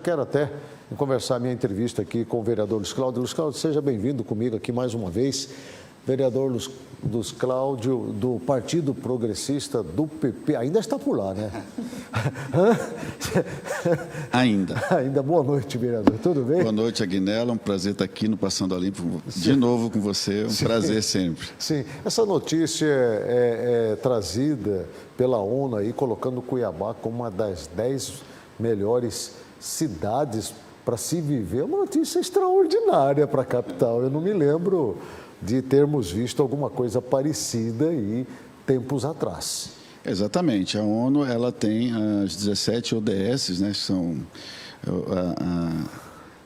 quero até conversar a minha entrevista aqui com o vereador Luiz Cláudio. Luiz Cláudio, seja bem-vindo comigo aqui mais uma vez. Vereador Luiz Cláudio, do Partido Progressista do PP. Ainda está por lá, né? Ainda. Boa noite, vereador. Tudo bem? Boa noite, Aguinaldo. Um prazer estar aqui no Passando a Limpo de novo com você. Um prazer sempre. Sim. Essa notícia é trazida pela ONU aí, colocando Cuiabá como uma das 10 melhores cidades para se viver. É uma notícia extraordinária para a capital. Eu não me lembro de termos visto alguma coisa parecida aí tempos atrás. Exatamente. A ONU ela tem as 17 ODS, né, que são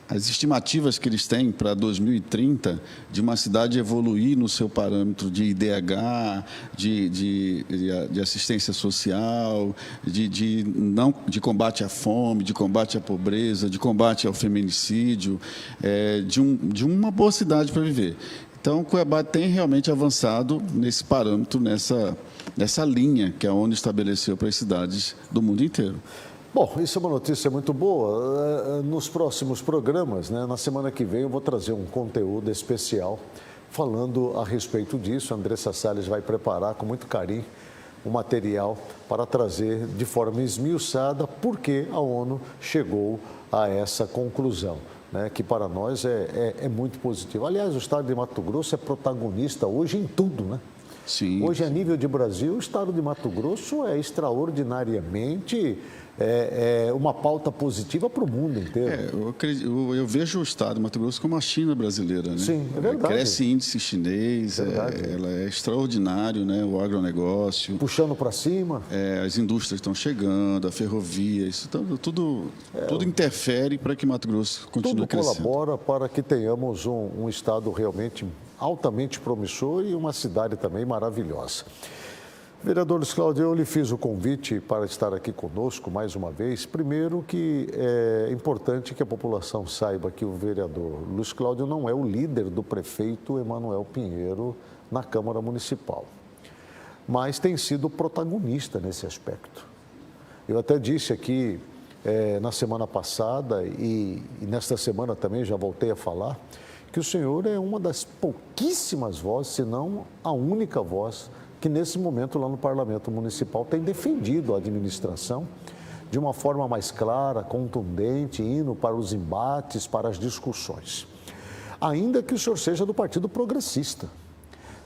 as estimativas que eles têm para 2030 de uma cidade evoluir no seu parâmetro de IDH, de assistência social, de combate à fome, de combate à pobreza, de combate ao feminicídio, de uma boa cidade para viver. Então, Cuiabá tem realmente avançado nesse parâmetro, nessa linha que a ONU estabeleceu para as cidades do mundo inteiro. Bom, isso é uma notícia muito boa. Nos próximos programas, né, na semana que vem, eu vou trazer um conteúdo especial falando a respeito disso. A Andressa Salles vai preparar com muito carinho um material para trazer de forma esmiuçada por que a ONU chegou a essa conclusão, né, que para nós é muito positivo. Aliás, o estado de Mato Grosso é protagonista hoje em tudo, né? Sim. Hoje, a nível de Brasil, o estado de Mato Grosso é extraordinariamente uma pauta positiva para o mundo inteiro. Eu vejo o estado de Mato Grosso como a China brasileira, né? Sim, é verdade. Cresce índice chinês, ela é extraordinário, né? O agronegócio. Puxando para cima. As indústrias estão chegando, a ferrovia, isso tudo interfere para que Mato Grosso continue crescendo. Tudo colabora para que tenhamos um estado realmente altamente promissor e uma cidade também maravilhosa. Vereador Luiz Cláudio, eu lhe fiz o convite para estar aqui conosco mais uma vez. Primeiro que é importante que a população saiba que o vereador Luiz Cláudio não é o líder do prefeito Emanuel Pinheiro na Câmara Municipal, mas tem sido protagonista nesse aspecto. Eu até disse aqui na semana passada e nesta semana também já voltei a falar que o senhor é uma das pouquíssimas vozes, se não a única voz, que nesse momento lá no Parlamento Municipal tem defendido a administração de uma forma mais clara, contundente, indo para os embates, para as discussões. Ainda que o senhor seja do Partido Progressista,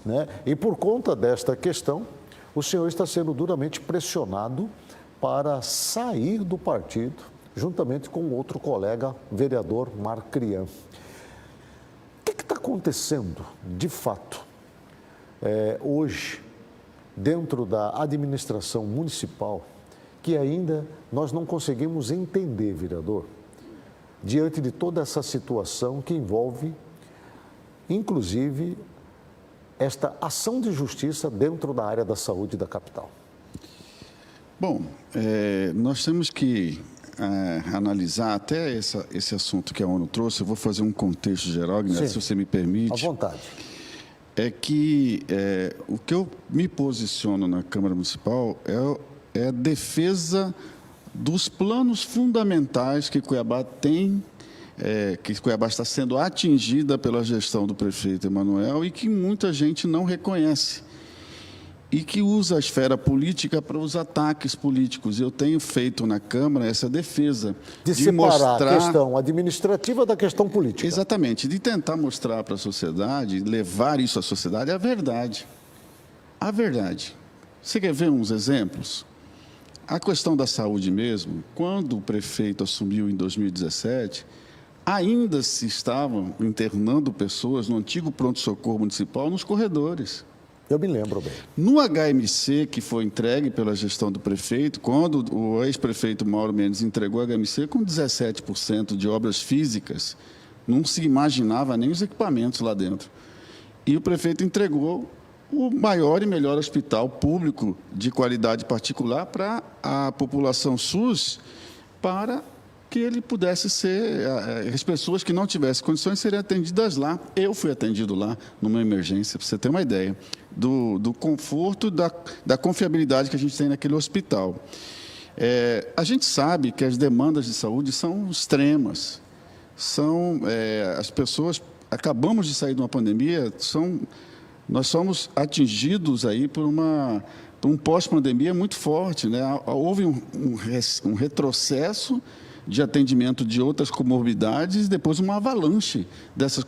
né? E por conta desta questão, o senhor está sendo duramente pressionado para sair do partido, juntamente com outro colega, vereador Marcrian. O que está acontecendo, de fato, hoje, dentro da administração municipal, que ainda nós não conseguimos entender, vereador, diante de toda essa situação que envolve, inclusive, esta ação de justiça dentro da área da saúde da capital? Bom, nós temos que analisar até esse assunto que a ONU trouxe. Eu vou fazer um contexto geral, Guilherme, se você me permite. À vontade. É que o que eu me posiciono na Câmara Municipal é a defesa dos planos fundamentais que Cuiabá tem, que Cuiabá está sendo atingida pela gestão do prefeito Emanuel e que muita gente não reconhece e que usa a esfera política para os ataques políticos. Eu tenho feito na Câmara essa defesa de separar a questão administrativa da questão política. Exatamente, de tentar mostrar para a sociedade, levar isso à sociedade, a verdade. A verdade. Você quer ver uns exemplos? A questão da saúde mesmo, quando o prefeito assumiu em 2017, ainda se estavam internando pessoas no antigo pronto-socorro municipal nos corredores. Eu me lembro bem. No HMC, que foi entregue pela gestão do prefeito, quando o ex-prefeito Mauro Mendes entregou o HMC com 17% de obras físicas, não se imaginava nem os equipamentos lá dentro. E o prefeito entregou o maior e melhor hospital público de qualidade particular para a população SUS, para que ele pudesse ser, as pessoas que não tivessem condições seriam atendidas lá. Eu fui atendido lá numa emergência, para você ter uma ideia do conforto, da confiabilidade que a gente tem naquele hospital. A gente sabe que as demandas de saúde são extremas. As pessoas, acabamos de sair de uma pandemia, nós somos atingidos aí por um pós-pandemia muito forte, né? Houve um retrocesso de atendimento de outras comorbidades e depois uma avalanche dessas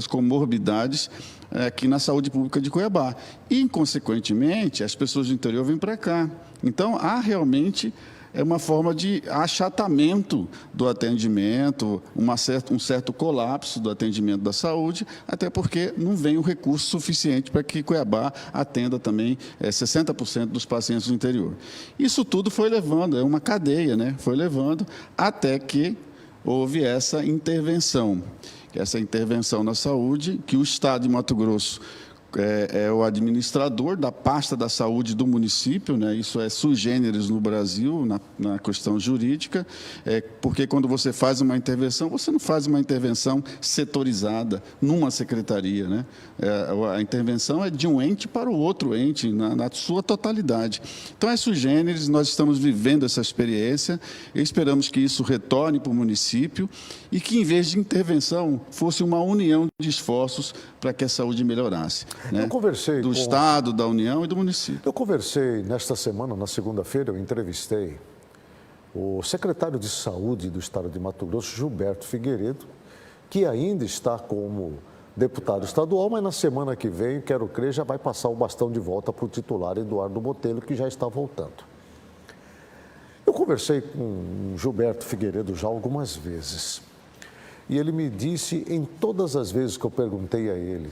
comorbidades aqui na saúde pública de Cuiabá. E, consequentemente, as pessoas do interior vêm para cá. Então, há realmente uma forma de achatamento do atendimento, um certo colapso do atendimento da saúde, até porque não vem o recurso suficiente para que Cuiabá atenda também 60% dos pacientes do interior. Isso tudo foi levando, é uma cadeia, né? Foi levando até que houve essa intervenção na saúde, que o Estado de Mato Grosso é o administrador da pasta da saúde do município, né? Isso é sui generis no Brasil, na questão jurídica, porque quando você faz uma intervenção, você não faz uma intervenção setorizada numa secretaria, né? A intervenção é de um ente para o outro ente, na sua totalidade. Então, é sui generis, nós estamos vivendo essa experiência e esperamos que isso retorne para o município e que, em vez de intervenção, fosse uma união de esforços para que a saúde melhorasse. Né? Eu conversei do Estado, da União e do município. Eu conversei nesta semana, na segunda-feira, eu entrevistei o secretário de Saúde do Estado de Mato Grosso, Gilberto Figueiredo, que ainda está como deputado estadual, mas na semana que vem, quero crer, já vai passar o bastão de volta para o titular Eduardo Botelho, que já está voltando. Eu conversei com o Gilberto Figueiredo já algumas vezes. E ele me disse, em todas as vezes que eu perguntei a ele,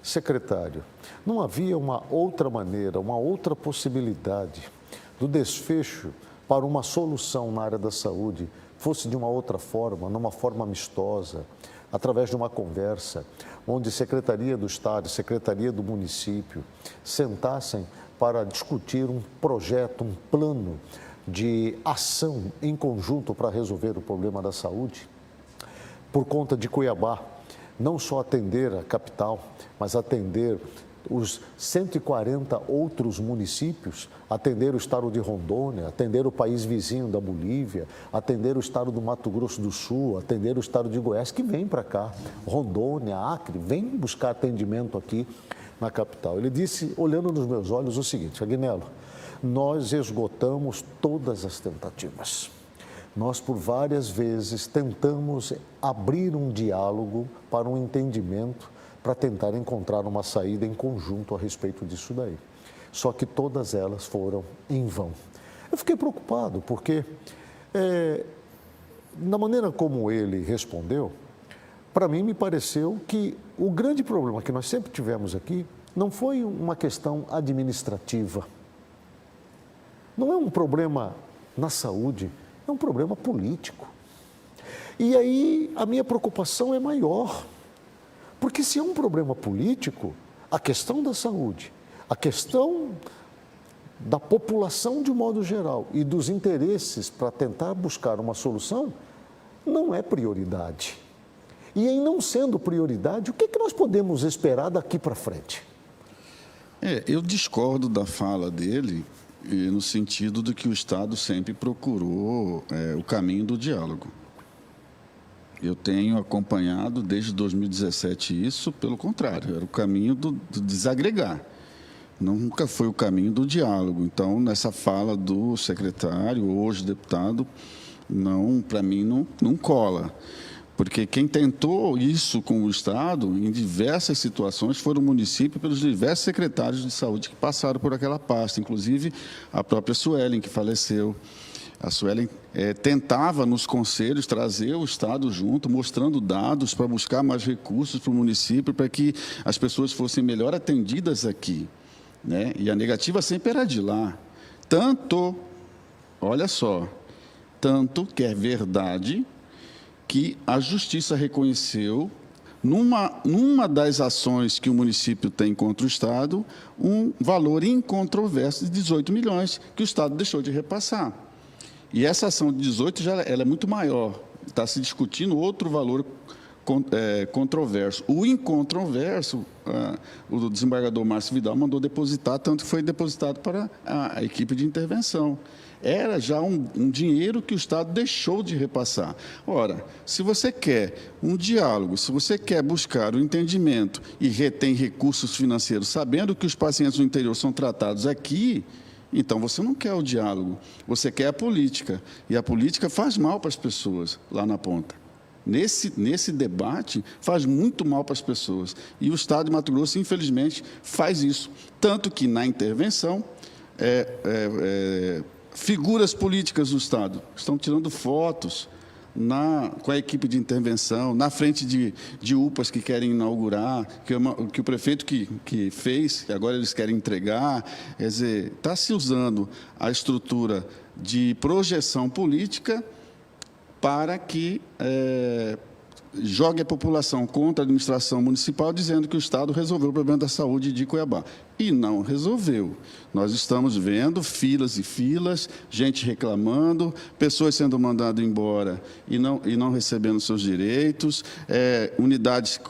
secretário, não havia uma outra maneira, uma outra possibilidade do desfecho para uma solução na área da saúde, fosse de uma outra forma, numa forma amistosa, através de uma conversa, onde Secretaria do Estado e Secretaria do Município sentassem para discutir um projeto, um plano de ação em conjunto para resolver o problema da saúde? Por conta de Cuiabá, não só atender a capital, mas atender os 140 outros municípios, atender o estado de Rondônia, atender o país vizinho da Bolívia, atender o estado do Mato Grosso do Sul, atender o estado de Goiás, que vem para cá, Rondônia, Acre, vem buscar atendimento aqui na capital. Ele disse, olhando nos meus olhos, o seguinte: Aguinaldo, nós esgotamos todas as tentativas. Nós, por várias vezes, tentamos abrir um diálogo para um entendimento, para tentar encontrar uma saída em conjunto a respeito disso daí. Só que todas elas foram em vão. Eu fiquei preocupado, porque, na maneira como ele respondeu, para mim me pareceu que o grande problema que nós sempre tivemos aqui não foi uma questão administrativa. Não é um problema na saúde, é um problema político. E aí a minha preocupação é maior, porque se é um problema político, a questão da saúde, a questão da população de modo geral e dos interesses para tentar buscar uma solução, não é prioridade. E em não sendo prioridade, o que nós podemos esperar daqui para frente? Eu discordo da fala dele, no sentido de que o Estado sempre procurou o caminho do diálogo. Eu tenho acompanhado desde 2017 isso, pelo contrário, era o caminho do desagregar. Nunca foi o caminho do diálogo. Então, nessa fala do secretário, hoje deputado, para mim não cola. Porque quem tentou isso com o Estado, em diversas situações, foram o município pelos diversos secretários de saúde que passaram por aquela pasta, inclusive a própria Suelen, que faleceu. A Suelen tentava, nos conselhos, trazer o Estado junto, mostrando dados para buscar mais recursos para o município, para que as pessoas fossem melhor atendidas aqui, né? E a negativa sempre era de lá. Olha só, tanto que é verdade que a Justiça reconheceu, numa das ações que o município tem contra o Estado, um valor incontroverso de 18 milhões, que o Estado deixou de repassar. E essa ação de 18 ela é muito maior, está se discutindo outro valor controverso. O incontroverso, o desembargador Márcio Vidal mandou depositar, tanto que foi depositado para a equipe de intervenção. era já um dinheiro que o Estado deixou de repassar. Ora, se você quer um diálogo, se você quer buscar o entendimento e retém recursos financeiros, sabendo que os pacientes do interior são tratados aqui, então você não quer o diálogo, você quer a política. E a política faz mal para as pessoas lá na ponta. Nesse debate, faz muito mal para as pessoas. E o Estado de Mato Grosso, infelizmente, faz isso. Tanto que, na intervenção, figuras políticas do Estado estão tirando fotos com a equipe de intervenção, na frente de UPAs que querem inaugurar, que o prefeito que fez, que agora eles querem entregar. Quer dizer, está se usando a estrutura de projeção política para que jogue a população contra a administração municipal, dizendo que o Estado resolveu o problema da saúde de Cuiabá. E não resolveu. Nós estamos vendo filas e filas, gente reclamando, pessoas sendo mandadas embora e não recebendo seus direitos, unidades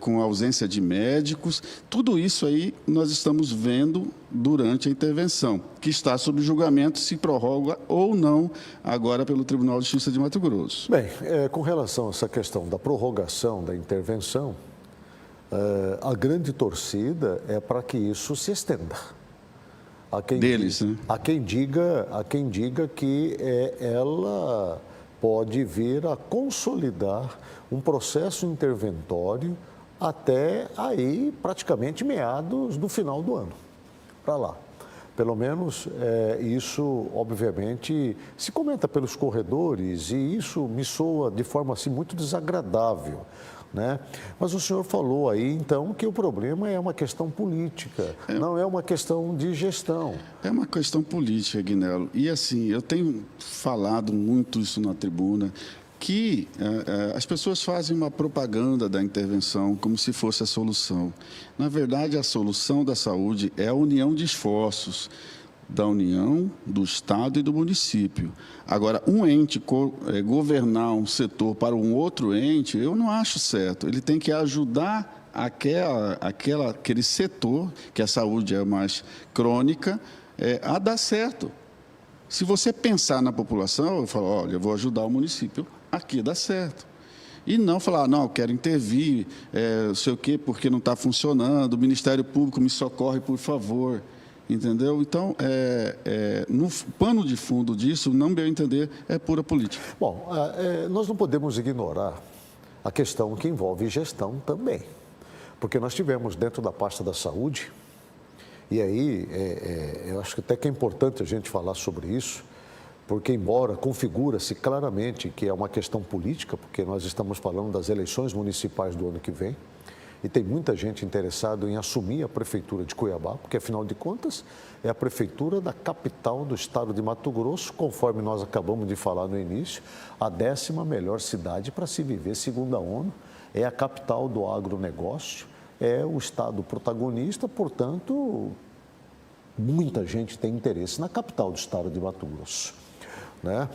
com ausência de médicos. Tudo isso aí nós estamos vendo durante a intervenção, que está sob julgamento se prorroga ou não agora pelo Tribunal de Justiça de Mato Grosso. Bem, com relação a essa questão da prorrogação da intervenção, a grande torcida é para que isso se estenda. Há quem diga que ela pode vir a consolidar um processo interventório até aí praticamente meados do final do ano, para lá. Pelo menos isso, obviamente, se comenta pelos corredores e isso me soa de forma assim muito desagradável, né? Mas o senhor falou aí, então, que o problema é uma questão política, não é uma questão de gestão. É uma questão política, Guinello. E, assim, eu tenho falado muito isso na tribuna, que as pessoas fazem uma propaganda da intervenção como se fosse a solução. Na verdade, a solução da saúde é a união de esforços da União, do Estado e do município. Agora, um ente governar um setor para um outro ente, eu não acho certo. Ele tem que ajudar aquele setor, que a saúde é mais crônica, a dar certo. Se você pensar na população, eu falo, olha, eu vou ajudar o município, aqui dá certo. E não falar, não, eu quero intervir, não sei o quê, porque não está funcionando, o Ministério Público me socorre, por favor. Entendeu? Então, no pano de fundo disso, não meu entender, é pura política. Bom, nós não podemos ignorar a questão que envolve gestão também. Porque nós tivemos dentro da pasta da saúde, e aí eu acho que até que é importante a gente falar sobre isso, porque embora configura-se claramente que é uma questão política, porque nós estamos falando das eleições municipais do ano que vem, e tem muita gente interessada em assumir a prefeitura de Cuiabá, porque afinal de contas é a prefeitura da capital do estado de Mato Grosso, conforme nós acabamos de falar no início, a 10ª melhor cidade para se viver, segundo a ONU, é a capital do agronegócio, é o estado protagonista, portanto, muita gente tem interesse na capital do estado de Mato Grosso, né?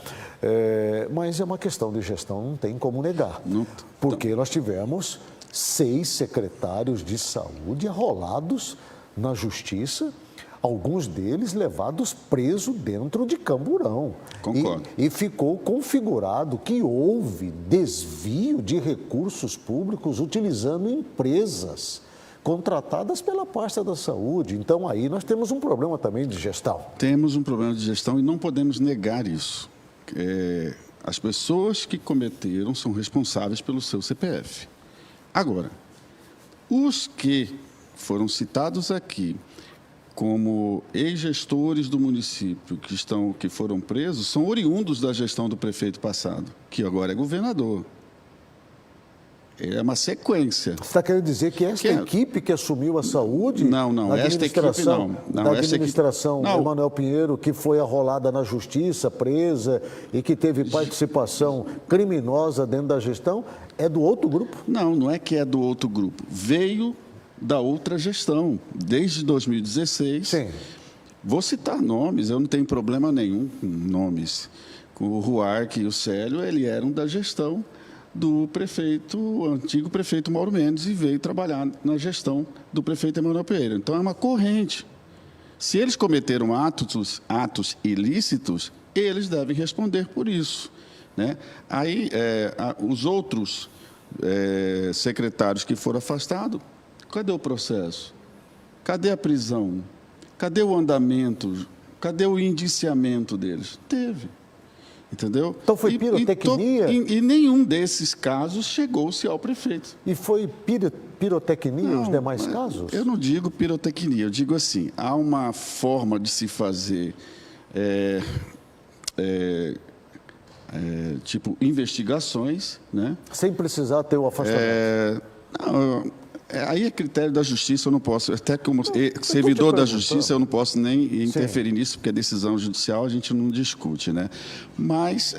Mas é uma questão de gestão, não tem como negar, porque nós tivemos 6 secretários de saúde arrolados na justiça, alguns deles levados presos dentro de Camburão. Concordo. E ficou configurado que houve desvio de recursos públicos utilizando empresas contratadas pela pasta da saúde. Então, aí nós temos um problema também de gestão. Temos um problema de gestão e não podemos negar isso. As pessoas que cometeram são responsáveis pelo seu CPF. Agora, os que foram citados aqui como ex-gestores do município que foram presos são oriundos da gestão do prefeito passado, que agora é governador. É uma sequência. Você está querendo dizer que esta equipe que assumiu a saúde... Não, esta equipe não. Da administração Emanuel Pinheiro, que foi arrolada na justiça, presa e que teve participação criminosa dentro da gestão, é do outro grupo? Não é que é do outro grupo. Veio da outra gestão, desde 2016. Sim. Vou citar nomes, eu não tenho problema nenhum com nomes. O Ruarque e o Célio, eles eram da gestão do prefeito, o antigo prefeito Mauro Mendes, e veio trabalhar na gestão do prefeito Emanuel Pinheiro. Então, é uma corrente. Se eles cometeram atos ilícitos, eles devem responder por isso, né? Aí, os outros secretários que foram afastados, cadê o processo? Cadê a prisão? Cadê o andamento? Cadê o indiciamento deles? Teve. Entendeu? Então foi pirotecnia? E nenhum desses casos chegou-se ao prefeito. E foi pirotecnia os demais casos? Eu não digo pirotecnia, eu digo assim, há uma forma de se fazer, tipo, investigações, né? Sem precisar ter o afastamento? Aí é critério da justiça, eu não posso, até como servidor da justiça, eu não posso nem interferir nisso, porque a decisão judicial a gente não discute, né? Mas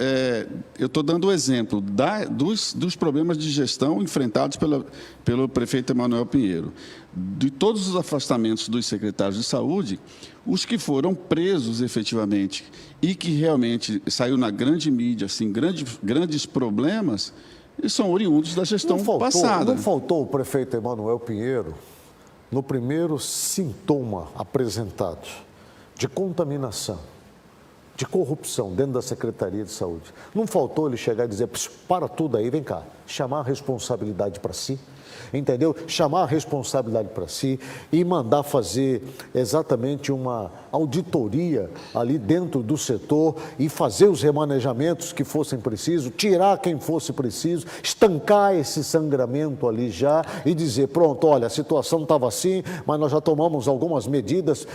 eu estou dando o exemplo dos problemas de gestão enfrentados pelo prefeito Emanuel Pinheiro. De todos os afastamentos dos secretários de saúde, os que foram presos efetivamente e que realmente saiu na grande mídia, assim, grandes problemas, eles são oriundos da gestão passada. Não faltou o prefeito Emanuel Pinheiro, no primeiro sintoma apresentado de contaminação, de corrupção dentro da Secretaria de Saúde, não faltou ele chegar e dizer, para tudo aí, vem cá, chamar a responsabilidade para si, entendeu? Chamar a responsabilidade para si e mandar fazer exatamente uma auditoria ali dentro do setor e fazer os remanejamentos que fossem precisos, tirar quem fosse preciso, estancar esse sangramento ali já e dizer, pronto, olha, a situação estava assim, mas nós já tomamos algumas medidas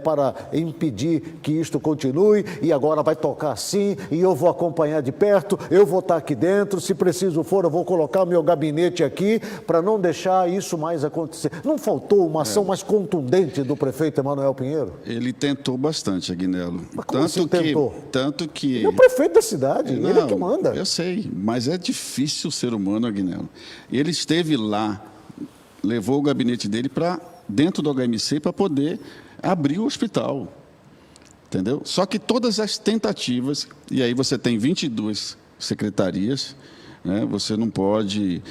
para impedir que isto continue e agora vai tocar assim e eu vou acompanhar de perto, eu vou estar aqui dentro, se preciso for, eu vou colocar meu gabinete aqui para não deixar isso mais acontecer. Não faltou uma ação mais contundente do prefeito Emanuel Pinheiro? Ele tentou bastante, Aguineldo. Mas como assim tentou? Tanto que... Ele é o prefeito da cidade, ele é que manda. Eu sei, mas é difícil o ser humano, Aguineldo. Ele esteve lá, levou o gabinete dele para dentro do HMC para poder abrir o hospital. Entendeu? Só que todas as tentativas, e aí você tem 22 secretarias, né? Você não pode,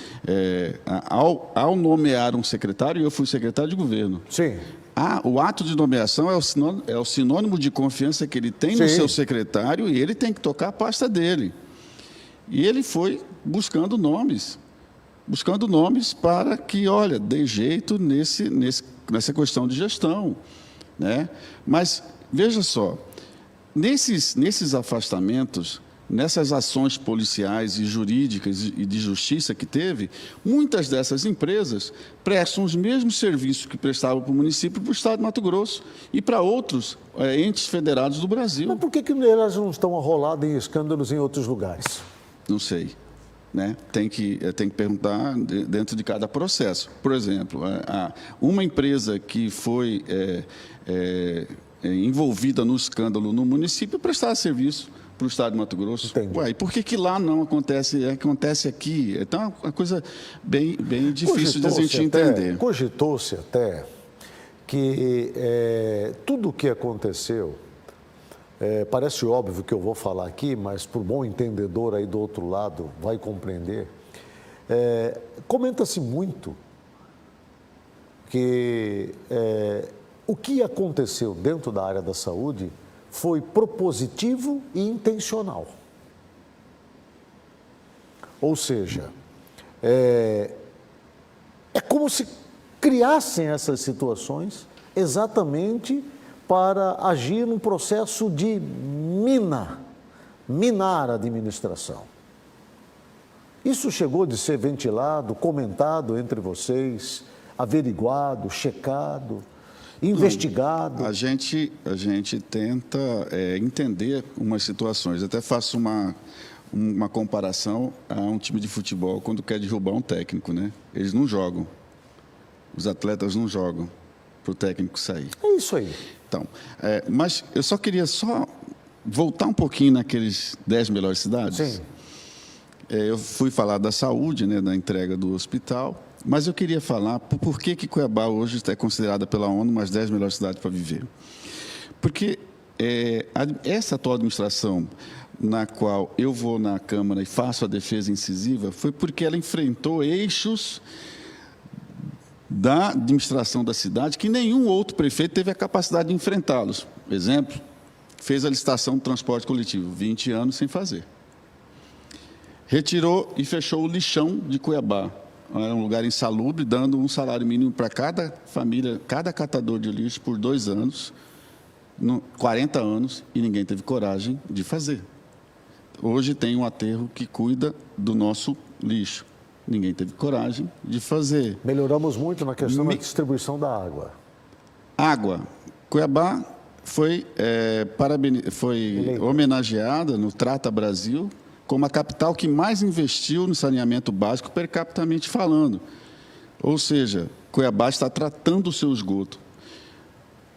ao nomear um secretário, eu fui secretário de governo. Sim. O ato de nomeação é o sinônimo de confiança que ele tem no seu secretário e ele tem que tocar a pasta dele. E ele foi buscando nomes para que, olha, dê jeito nessa questão de gestão, né? Mas, veja só, nesses afastamentos, nessas ações policiais e jurídicas e de justiça que teve, muitas dessas empresas prestam os mesmos serviços que prestavam para o município e para o estado de Mato Grosso e para outros entes federados do Brasil. Mas por que elas não estão arroladas em escândalos em outros lugares? Não sei. Né? Tem que perguntar dentro de cada processo. Por exemplo, uma empresa que foi envolvida no escândalo no município prestava serviço para o estado de Mato Grosso. Entendi. Ué, e por que lá não acontece? Acontece aqui. Então, é uma coisa bem difícil de a gente entender. Cogitou-se até que tudo o que aconteceu, parece óbvio que eu vou falar aqui, mas para o bom entendedor aí do outro lado vai compreender, comenta-se muito que o que aconteceu dentro da área da saúde foi propositivo e intencional. Ou seja, é como se criassem essas situações exatamente para agir num processo de minar a administração. Isso chegou de ser ventilado, comentado entre vocês, averiguado, checado, investigado? A gente tenta entender umas situações. Até faço uma comparação a um time de futebol quando quer derrubar um técnico, né? Eles não jogam. Os atletas não jogam para o técnico sair. É isso aí. Então, mas eu só queria voltar um pouquinho naqueles 10 melhores cidades. Sim. Eu fui falar da saúde, né, da entrega do hospital, mas eu queria falar por que Cuiabá hoje é considerada pela ONU uma das 10 melhores cidades para viver. Porque essa atual administração, na qual eu vou na Câmara e faço a defesa incisiva, foi porque ela enfrentou eixos da administração da cidade que nenhum outro prefeito teve a capacidade de enfrentá-los. Exemplo, fez a licitação do transporte coletivo, 20 anos sem fazer. Retirou e fechou o lixão de Cuiabá. Era um lugar insalubre, dando um salário mínimo para cada família, cada catador de lixo por 2 anos, 40 anos, e ninguém teve coragem de fazer. Hoje tem um aterro que cuida do nosso lixo. Ninguém teve coragem de fazer. Melhoramos muito na questão da distribuição da água. Água. Cuiabá foi homenageada no Trata Brasil como a capital que mais investiu no saneamento básico per capitamente falando. Ou seja, Cuiabá está tratando o seu esgoto.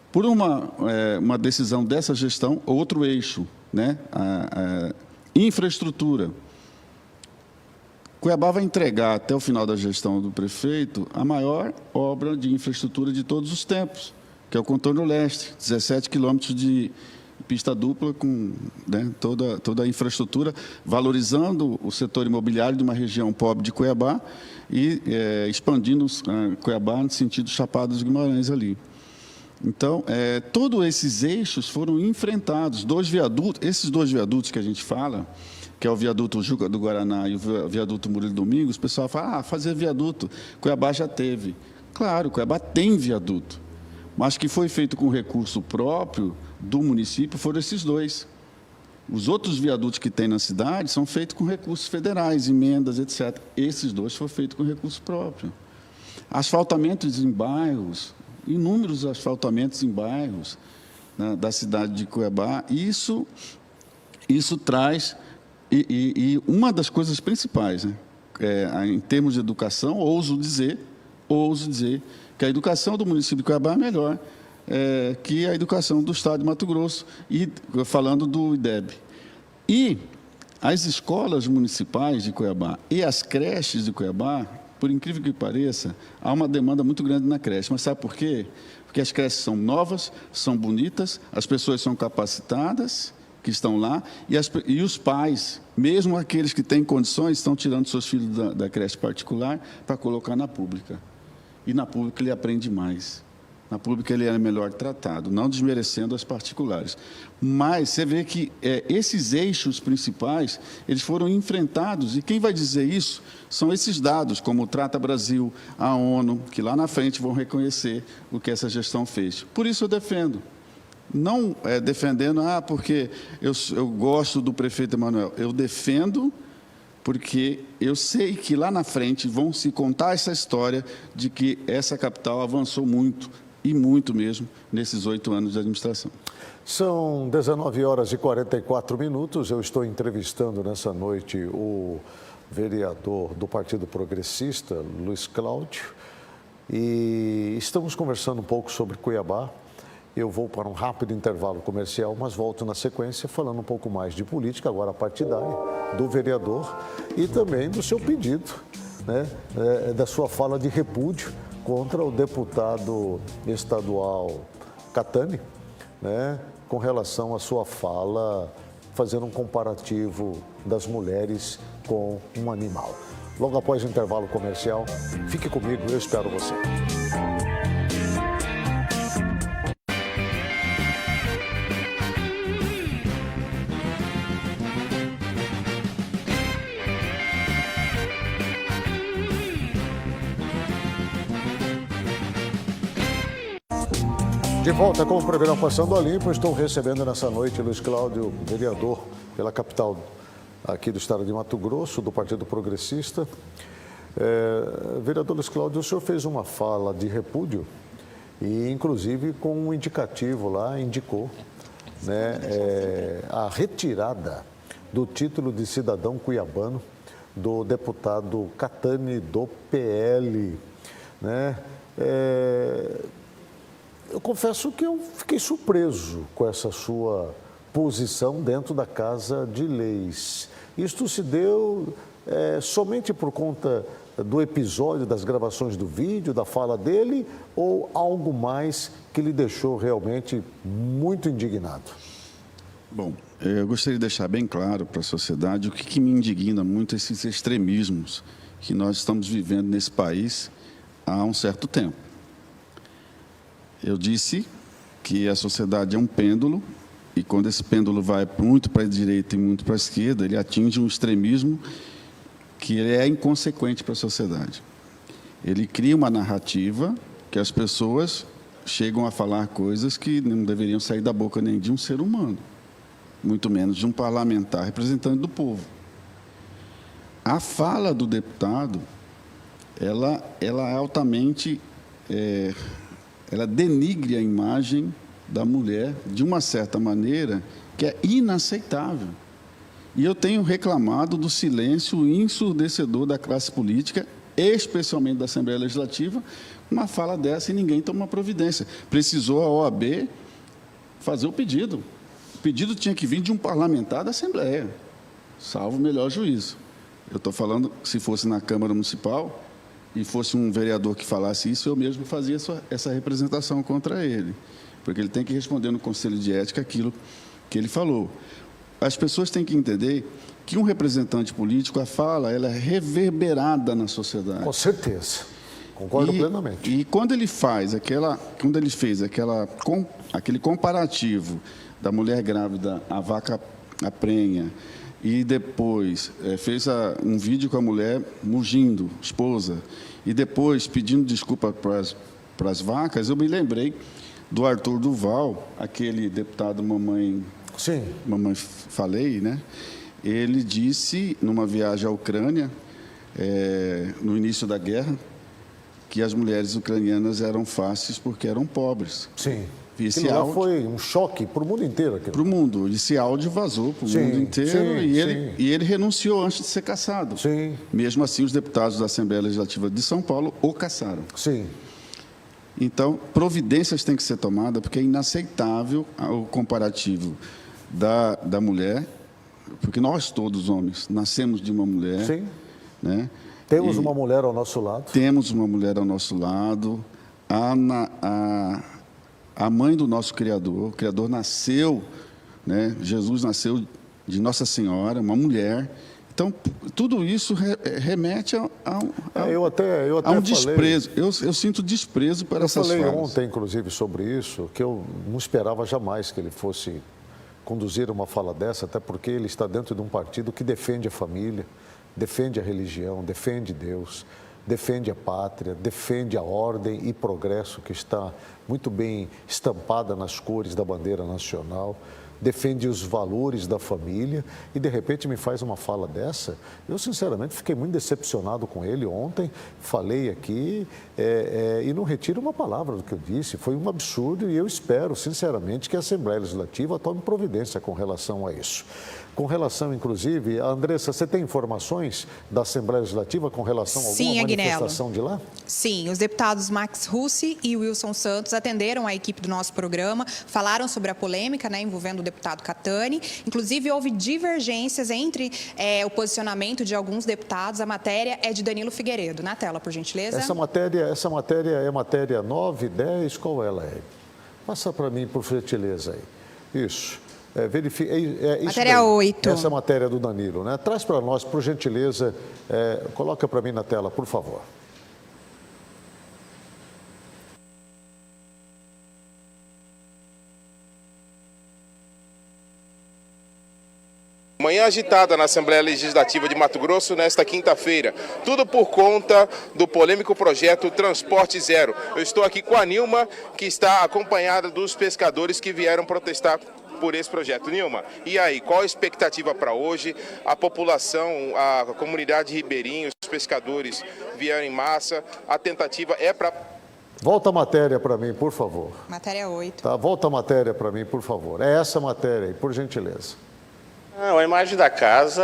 Por uma decisão dessa gestão, outro eixo, né? a infraestrutura. Cuiabá vai entregar, até o final da gestão do prefeito, a maior obra de infraestrutura de todos os tempos, que é o Contorno Leste, 17 quilômetros de pista dupla com, né, toda a infraestrutura, valorizando o setor imobiliário de uma região pobre de Cuiabá e expandindo Cuiabá no sentido Chapada dos Guimarães ali. Então, todos esses eixos foram enfrentados. Esses 2 viadutos que a gente fala, que é o viaduto Juca do Guaraná e o viaduto Murilo Domingos, o pessoal fala, fazer viaduto, Cuiabá já teve. Claro, Cuiabá tem viaduto, mas que foi feito com recurso próprio do município foram esses 2. Os outros viadutos que tem na cidade são feitos com recursos federais, emendas, etc. Esses 2 foram feitos com recurso próprio. Asfaltamentos em bairros, inúmeros asfaltamentos em bairros, né, da cidade de Cuiabá. Isso traz... E uma das coisas principais, né, em termos de educação, ouso dizer que a educação do município de Cuiabá é melhor que a educação do estado de Mato Grosso, e falando do IDEB. E as escolas municipais de Cuiabá e as creches de Cuiabá, por incrível que pareça, há uma demanda muito grande na creche. Mas sabe por quê? Porque as creches são novas, são bonitas, as pessoas são capacitadas, que estão lá, e os pais, mesmo aqueles que têm condições, estão tirando seus filhos da creche particular para colocar na pública. E na pública ele aprende mais. Na pública ele é melhor tratado, não desmerecendo as particulares. Mas você vê que esses eixos principais, eles foram enfrentados, e quem vai dizer isso são esses dados, como o Trata Brasil, a ONU, que lá na frente vão reconhecer o que essa gestão fez. Por isso eu defendo. Não defendendo, porque eu gosto do prefeito Emanuel. Eu defendo porque eu sei que lá na frente vão se contar essa história de que essa capital avançou muito, e muito mesmo, nesses 8 anos de administração. São 19h44. Eu estou entrevistando nessa noite o vereador do Partido Progressista, Luiz Cláudio, e estamos conversando um pouco sobre Cuiabá. Eu vou para um rápido intervalo comercial, mas volto na sequência falando um pouco mais de política, agora partidária, do vereador e também do seu pedido, né, da sua fala de repúdio contra o deputado estadual Catani, né, com relação à sua fala, fazendo um comparativo das mulheres com um animal. Logo após o intervalo comercial, fique comigo, eu espero você. De volta com o programa Passando a Limpo, estou recebendo nessa noite Luiz Cláudio, vereador pela capital aqui do estado de Mato Grosso, do Partido Progressista. Vereador Luiz Cláudio, o senhor fez uma fala de repúdio e, inclusive, com um indicativo lá, indicou, né, a retirada do título de cidadão cuiabano do deputado Catani, do PL, né? Eu confesso que eu fiquei surpreso com essa sua posição dentro da Casa de Leis. Isto se deu somente por conta do episódio, das gravações do vídeo, da fala dele, ou algo mais que lhe deixou realmente muito indignado? Bom, eu gostaria de deixar bem claro para a sociedade o que me indigna muito esses extremismos que nós estamos vivendo nesse país há um certo tempo. Eu disse que a sociedade é um pêndulo e quando esse pêndulo vai muito para a direita e muito para a esquerda, ele atinge um extremismo que ele é inconsequente para a sociedade. Ele cria uma narrativa que as pessoas chegam a falar coisas que não deveriam sair da boca nem de um ser humano, muito menos de um parlamentar representante do povo. A fala do deputado, ela é altamente, ela denigre a imagem da mulher de uma certa maneira que é inaceitável. E eu tenho reclamado do silêncio ensurdecedor da classe política, especialmente da Assembleia Legislativa, uma fala dessa e ninguém toma providência. Precisou a OAB fazer o pedido. O pedido tinha que vir de um parlamentar da Assembleia, salvo o melhor juízo. Eu estou falando, se fosse na Câmara Municipal e fosse um vereador que falasse isso, eu mesmo fazia essa representação contra ele, porque ele tem que responder no Conselho de Ética aquilo que ele falou. As pessoas têm que entender que um representante político, a fala, ela é reverberada na sociedade. Com certeza. Concordo plenamente. E quando ele fez aquele comparativo da mulher grávida, a vaca a prenha, e depois fez um vídeo com a mulher mugindo, esposa, e depois pedindo desculpa para as vacas, eu me lembrei do Arthur Duval, aquele deputado Mamãe Falei, né? Ele disse, numa viagem à Ucrânia, no início da guerra, que as mulheres ucranianas eram fáceis porque eram pobres. Sim. Esse áudio foi um choque para o mundo inteiro. Para o mundo. Esse áudio vazou para o mundo inteiro e ele renunciou antes de ser cassado. Sim. Mesmo assim, os deputados da Assembleia Legislativa de São Paulo o cassaram. Sim. Então, providências têm que ser tomadas, porque é inaceitável o comparativo da mulher, porque nós todos, homens, nascemos de uma mulher. Sim. Né? Temos uma mulher ao nosso lado. Temos uma mulher ao nosso lado. A mãe do nosso Criador, o Criador nasceu, né? Jesus nasceu de Nossa Senhora, uma mulher. Então, tudo isso remete a um desprezo. Eu sinto desprezo para essas falas. Eu falei ontem, inclusive, sobre isso, que eu não esperava jamais que ele fosse conduzir uma fala dessa, até porque ele está dentro de um partido que defende a família, defende a religião, defende Deus, defende a pátria, defende a ordem e progresso que está muito bem estampada nas cores da bandeira nacional, defende os valores da família e, de repente, me faz uma fala dessa. Eu, sinceramente, fiquei muito decepcionado com ele ontem, falei aqui e não retiro uma palavra do que eu disse. Foi um absurdo e eu espero, sinceramente, que a Assembleia Legislativa tome providência com relação a isso. Com relação, inclusive, Andressa, você tem informações da Assembleia Legislativa com relação a alguma manifestação de lá? Sim, os deputados Max Russi e Wilson Santos atenderam a equipe do nosso programa, falaram sobre a polêmica, né, envolvendo o deputado Catani. Inclusive, houve divergências entre o posicionamento de alguns deputados. A matéria é de Danilo Figueiredo. Na tela, por gentileza. Essa matéria é matéria 9, 10, qual ela é? Passa para mim, por gentileza aí. Isso. Matéria daí. 8. Essa matéria do Danilo, né? Traz para nós, por gentileza, coloca para mim na tela, por favor. Manhã agitada na Assembleia Legislativa de Mato Grosso nesta quinta-feira. Tudo por conta do polêmico projeto Transporte Zero. Eu estou aqui com a Nilma, que está acompanhada dos pescadores que vieram protestar por esse projeto. Nilma, e aí, qual a expectativa para hoje? A população, a comunidade ribeirinha, os pescadores vieram em massa. A tentativa é para... Volta a matéria para mim, por favor. Matéria 8. Tá, volta a matéria para mim, por favor. É essa matéria aí, por gentileza. Não, a imagem da casa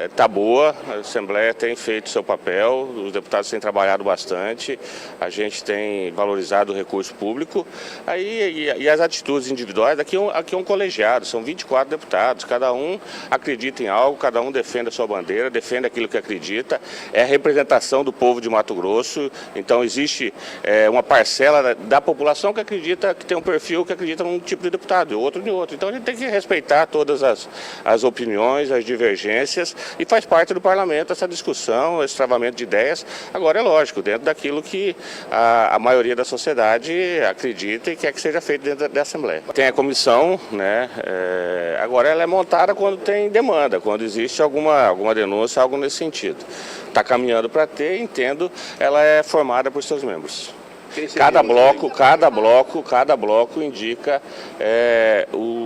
está boa, a Assembleia tem feito seu papel, os deputados têm trabalhado bastante, a gente tem valorizado o recurso público, e as atitudes individuais, aqui é um colegiado, são 24 deputados, cada um acredita em algo, cada um defende a sua bandeira, defende aquilo que acredita, é a representação do povo de Mato Grosso, então existe uma parcela da população que acredita, que tem um perfil que acredita num tipo de deputado, e outro em outro, então a gente tem que respeitar todas as as opiniões, as divergências, e faz parte do parlamento essa discussão, esse travamento de ideias. Agora, é lógico, dentro daquilo que a maioria da sociedade acredita e quer que seja feito dentro da Assembleia. Tem a comissão, né? Agora ela é montada quando tem demanda, quando existe alguma denúncia, algo nesse sentido. Está caminhando para ter, entendo, ela é formada por seus membros. Cada bloco indica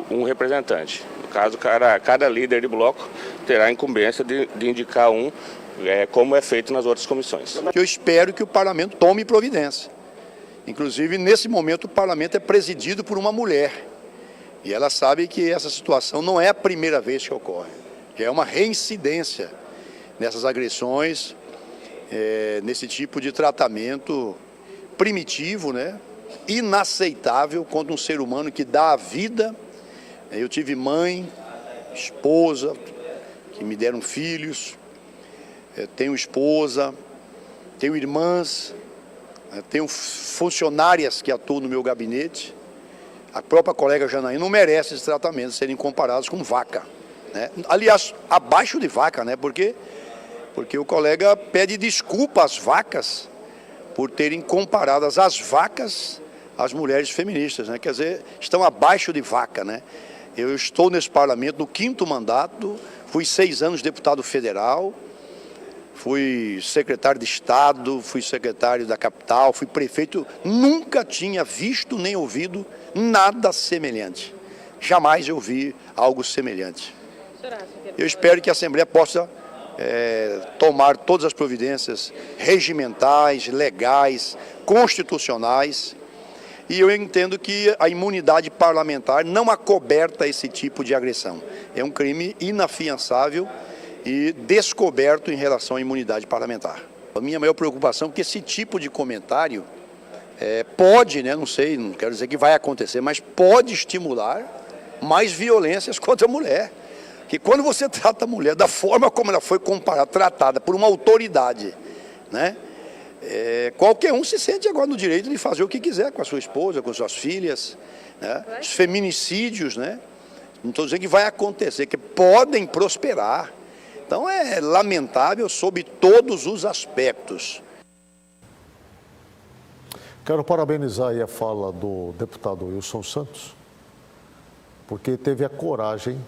um representante. No caso, cada líder de bloco terá a incumbência de indicar como é feito nas outras comissões. Eu espero que o parlamento tome providência. Inclusive, nesse momento, o parlamento é presidido por uma mulher. E ela sabe que essa situação não é a primeira vez que ocorre. Já é uma reincidência nessas agressões, nesse tipo de tratamento primitivo, né? Inaceitável contra um ser humano que dá a vida. Eu tive mãe, esposa, que me deram filhos, tenho esposa, tenho irmãs, tenho funcionárias que atuam no meu gabinete. A própria colega Janaína não merece esse tratamento, serem comparados com vaca, né? Aliás, abaixo de vaca, né? Porque o colega pede desculpa às vacas por terem comparado as vacas às mulheres feministas, né? Quer dizer, estão abaixo de vaca, né? Eu estou nesse parlamento no 5º mandato, fui 6 anos deputado federal, fui secretário de Estado, fui secretário da capital, fui prefeito, nunca tinha visto nem ouvido nada semelhante. Jamais eu vi algo semelhante. Eu espero que a Assembleia possa tomar todas as providências regimentais, legais, constitucionais, e eu entendo que a imunidade parlamentar não acoberta esse tipo de agressão. É um crime inafiançável e descoberto em relação à imunidade parlamentar. A minha maior preocupação é que esse tipo de comentário pode, né, não sei, não quero dizer que vai acontecer, mas pode estimular mais violências contra a mulher. Que quando você trata a mulher da forma como ela foi tratada por uma autoridade, né, qualquer um se sente agora no direito de fazer o que quiser com a sua esposa, com suas filhas, né? Os feminicídios, né? Não estou dizendo que vai acontecer, que podem prosperar. Então é lamentável sob todos os aspectos. Quero parabenizar aí a fala do deputado Wilson Santos, porque teve a coragem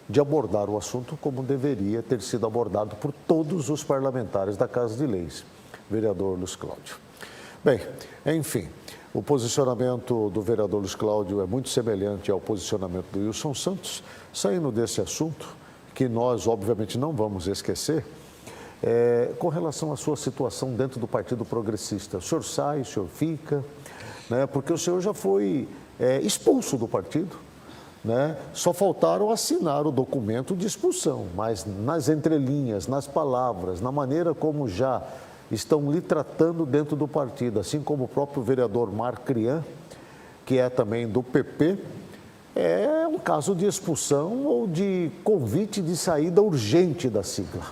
de abordar o assunto como deveria ter sido abordado por todos os parlamentares da Casa de Leis, vereador Luiz Cláudio. Bem, enfim, o posicionamento do vereador Luiz Cláudio é muito semelhante ao posicionamento do Wilson Santos. Saindo desse assunto, que nós obviamente não vamos esquecer, com relação à sua situação dentro do Partido Progressista. O senhor sai, o senhor fica, né? Porque o senhor já foi expulso do partido, né? Só faltaram assinar o documento de expulsão, mas nas entrelinhas, nas palavras, na maneira como já estão lhe tratando dentro do partido, assim como o próprio vereador Marcrian, que é também do PP, é um caso de expulsão ou de convite de saída urgente da sigla.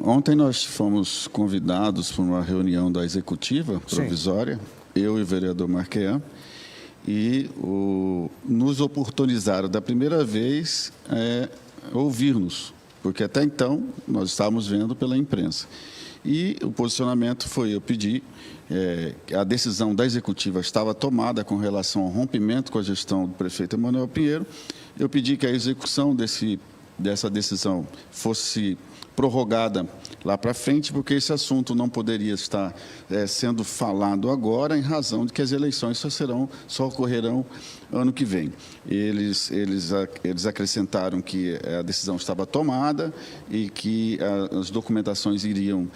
Ontem nós fomos convidados para uma reunião da executiva provisória, sim, eu e o vereador Marcrian, e nos oportunizaram da primeira vez ouvir-nos, porque até então nós estávamos vendo pela imprensa. E o posicionamento foi, eu pedi, a decisão da executiva estava tomada com relação ao rompimento com a gestão do prefeito Emanuel Pinheiro, eu pedi que a execução dessa decisão fosse prorrogada lá para frente, porque esse assunto não poderia estar sendo falado agora, em razão de que as eleições só ocorrerão ano que vem. Eles acrescentaram que a decisão estava tomada e que as documentações iriam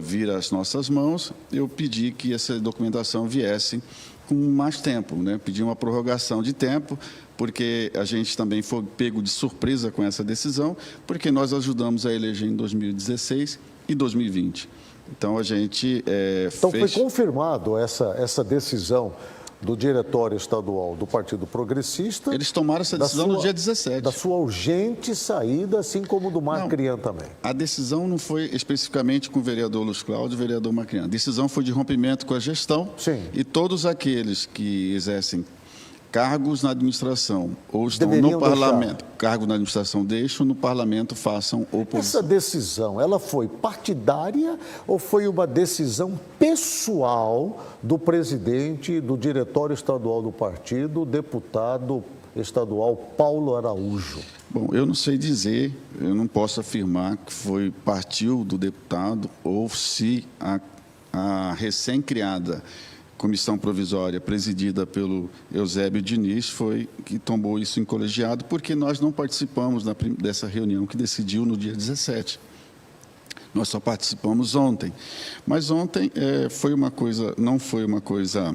vir às nossas mãos. Eu pedi que essa documentação viesse com mais tempo, né? Pedi uma prorrogação de tempo, porque a gente também foi pego de surpresa com essa decisão, porque nós ajudamos a eleger em 2016 e 2020. Então, a gente Então, foi confirmado essa decisão do Diretório Estadual do Partido Progressista. Eles tomaram essa decisão no dia 17. Da sua urgente saída, assim como do Marcrian também. A decisão não foi especificamente com o vereador Luiz Cláudio e o vereador Marcrian. A decisão foi de rompimento com a gestão. Sim. E todos aqueles que exercem cargos na administração ou estão Deveriam no parlamento, cargos na administração deixam, no parlamento façam oposição. Essa decisão, ela foi partidária ou foi uma decisão pessoal do presidente, do diretório estadual do partido, o deputado estadual Paulo Araújo? Bom, eu não sei dizer, eu não posso afirmar que partiu do deputado ou se a recém-criada comissão provisória presidida pelo Eusébio Diniz foi que tomou isso em colegiado, porque nós não participamos dessa reunião que decidiu no dia 17. Nós só participamos ontem. Mas ontem não foi uma coisa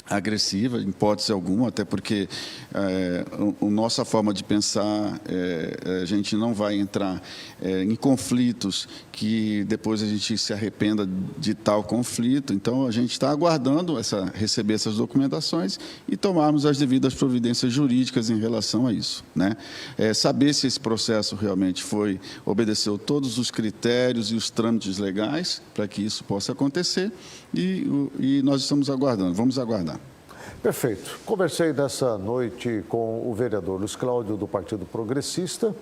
agressiva, em hipótese alguma, até porque a nossa forma de pensar, a gente não vai entrar em conflitos que depois a gente se arrependa de tal conflito. Então, a gente está aguardando receber essas documentações e tomarmos as devidas providências jurídicas em relação a isso, né? Saber se esse processo realmente obedeceu todos os critérios e os trâmites legais para que isso possa acontecer e nós estamos aguardando, vamos aguardar. Perfeito. Conversei nessa noite com o vereador Luiz Cláudio, do Partido Progressista.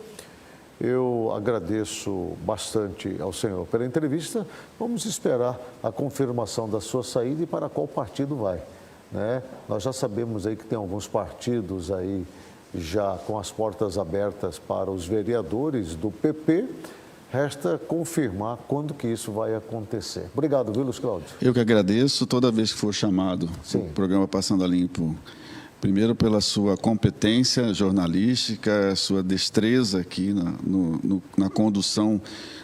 Eu agradeço bastante ao senhor pela entrevista. Vamos esperar a confirmação da sua saída e para qual partido vai, né? Nós já sabemos aí que tem alguns partidos aí já com as portas abertas para os vereadores do PP. Resta confirmar quando que isso vai acontecer. Obrigado, viu, Luiz Cláudio? Eu que agradeço toda vez que for chamado o programa Passando a Limpo. Primeiro pela sua competência jornalística, sua destreza aqui na condução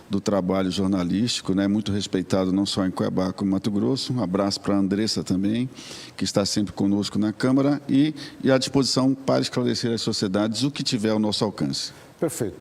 do trabalho jornalístico, né? Muito respeitado não só em Cuiabá como em Mato Grosso. Um abraço para a Andressa também, que está sempre conosco na Câmara e à disposição para esclarecer às sociedades o que tiver ao nosso alcance. Perfeito.